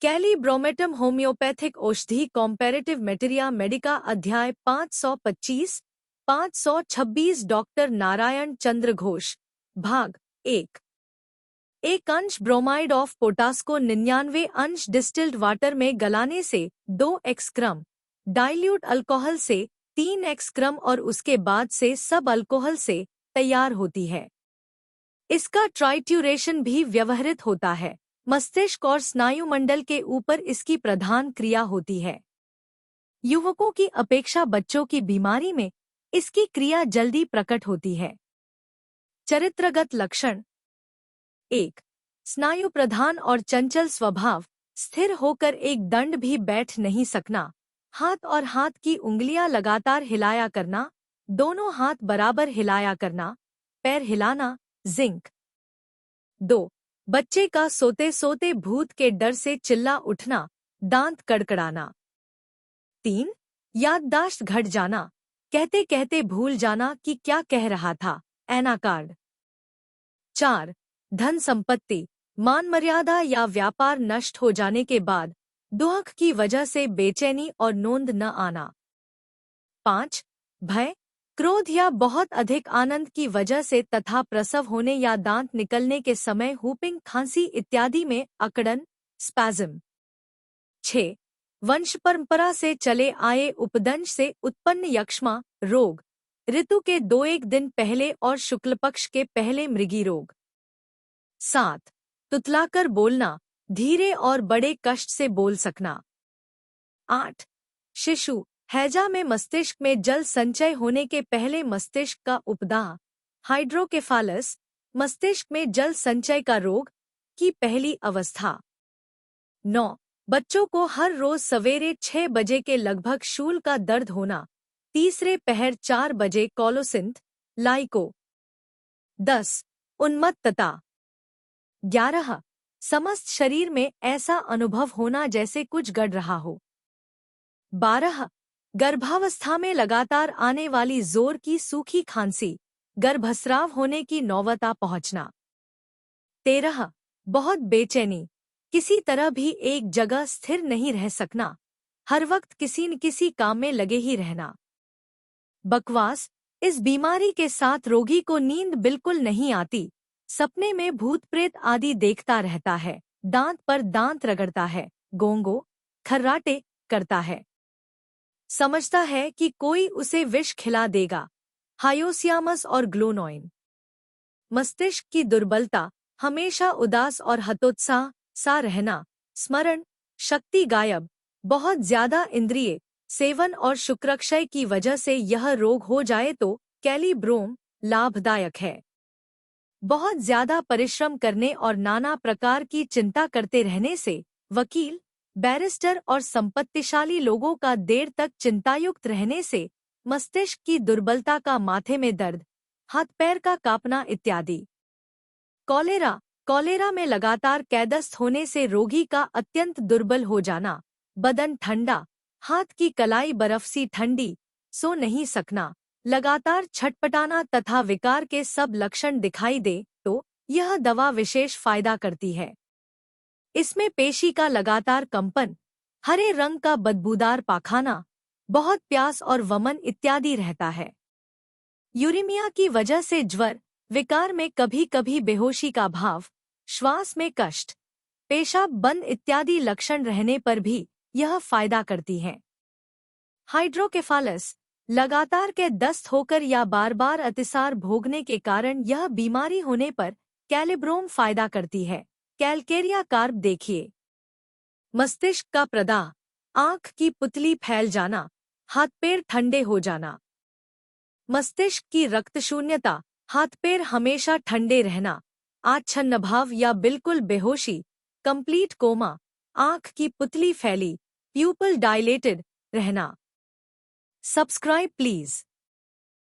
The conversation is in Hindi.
कैलिब्रोमेटम होम्योपैथिक औषधि कॉम्पैरेटिव मेटेरिया मेडिका अध्याय 525 526 डॉक्टर नारायण चंद्र घोष भाग 1 एक अंश ब्रोमाइड ऑफ पोटास को 99 अंश डिस्टिल्ड वाटर में गलाने से 2 एक्सक्रम डाइल्यूट अल्कोहल से 3 एक्सक्रम और उसके बाद से सब अल्कोहल से तैयार होती है। इसका ट्राइट्यूरेशन भी व्यवहृत होता है। मस्तिष्क और स्नायुमंडल के ऊपर इसकी प्रधान क्रिया होती है। युवकों की अपेक्षा बच्चों की बीमारी में इसकी क्रिया जल्दी प्रकट होती है। चरित्रगत लक्षण 1. स्नायु प्रधान और चंचल स्वभाव, स्थिर होकर एक दंड भी बैठ नहीं सकना, हाथ और हाथ की उंगलियां लगातार हिलाया करना, दोनों हाथ बराबर हिलाया करना, पैर हिलाना, जिंक। 2. बच्चे का सोते सोते भूत के डर से चिल्ला उठना, दांत कड़कड़ाना। 3. याददाश्त घट जाना, कहते कहते भूल जाना कि क्या कह रहा था, एनाकार्ड। 4. धन संपत्ति, मान मर्यादा या व्यापार नष्ट हो जाने के बाद दुख की वजह से बेचैनी और नोंद न आना। 5. भय, क्रोध या बहुत अधिक आनंद की वजह से तथा प्रसव होने या दांत निकलने के समय हुपिंग, खांसी इत्यादि में अकड़न, स्पैज्म। 6. वंश परंपरा से चले आए उपदंश से उत्पन्न यक्ष्मा रोग, ऋतु के 2-1 दिन पहले और शुक्ल पक्ष के पहले मृगी रोग। 7. तुतलाकर बोलना, धीरे और बड़े कष्ट से बोल सकना। 8. शिशु हैजा में मस्तिष्क में जल संचय होने के पहले मस्तिष्क का उपदाह, हाइड्रोकेफालस, मस्तिष्क में जल संचय का रोग की पहली अवस्था। 9. बच्चों को हर रोज सवेरे 6 बजे के लगभग शूल का दर्द होना, तीसरे पहर 4 बजे कोलोसिंथ, लाइको। 10. उन्मत्तता। 11. समस्त शरीर में ऐसा अनुभव होना जैसे कुछ गड़ रहा हो। 12. गर्भावस्था में लगातार आने वाली जोर की सूखी खांसी, गर्भस्राव होने की नौबत पहुंचना। 13. बहुत बेचैनी, किसी तरह भी एक जगह स्थिर नहीं रह सकना, हर वक्त किसी न किसी काम में लगे ही रहना। बकवास, इस बीमारी के साथ रोगी को नींद बिल्कुल नहीं आती, सपने में भूत प्रेत आदि देखता रहता है, दांत पर दांत रगड़ता है, गोंगो खर्राटे करता है, समझता है कि कोई उसे विष खिला देगा, हायोसियामस और ग्लोनोइन। मस्तिष्क की दुर्बलता, हमेशा उदास और हतोत्साह सा रहना, स्मरण शक्ति गायब, बहुत ज्यादा इंद्रिय सेवन और शुक्रक्षय की वजह से यह रोग हो जाए तो कैलिब्रोम लाभदायक है। बहुत ज्यादा परिश्रम करने और नाना प्रकार की चिंता करते रहने से वकील, बैरिस्टर और संपत्तिशाली लोगों का देर तक चिंतायुक्त रहने से मस्तिष्क की दुर्बलता का माथे में दर्द, हाथ पैर का कांपना इत्यादि। कॉलेरा में लगातार कैदस्त होने से रोगी का अत्यंत दुर्बल हो जाना, बदन ठंडा, हाथ की कलाई बर्फ सी ठंडी, सो नहीं सकना, लगातार छटपटाना तथा विकार के सब लक्षण दिखाई दे तो यह दवा विशेष फायदा करती है। इसमें पेशी का लगातार कंपन, हरे रंग का बदबूदार पाखाना, बहुत प्यास और वमन इत्यादि रहता है। यूरेमिया की वजह से ज्वर, विकार में कभी कभी बेहोशी का भाव, श्वास में कष्ट, पेशाब बंद इत्यादि लक्षण रहने पर भी यह फायदा करती है। हाइड्रोकेफालस, लगातार के दस्त होकर या बार बार अतिसार भोगने के कारण यह बीमारी होने पर कैलिब्रोम फायदा करती है। कैलकेरिया कार्ब देखिए। मस्तिष्क का प्रदाह, आंख की पुतली फैल जाना, हाथ पैर ठंडे हो जाना। मस्तिष्क की रक्तशून्यता, हाथ पैर हमेशा ठंडे रहना, आच्छन्न भाव या बिल्कुल बेहोशी, कंप्लीट कोमा, आंख की पुतली फैली, प्यूपल डायलेटेड रहना। Subscribe please.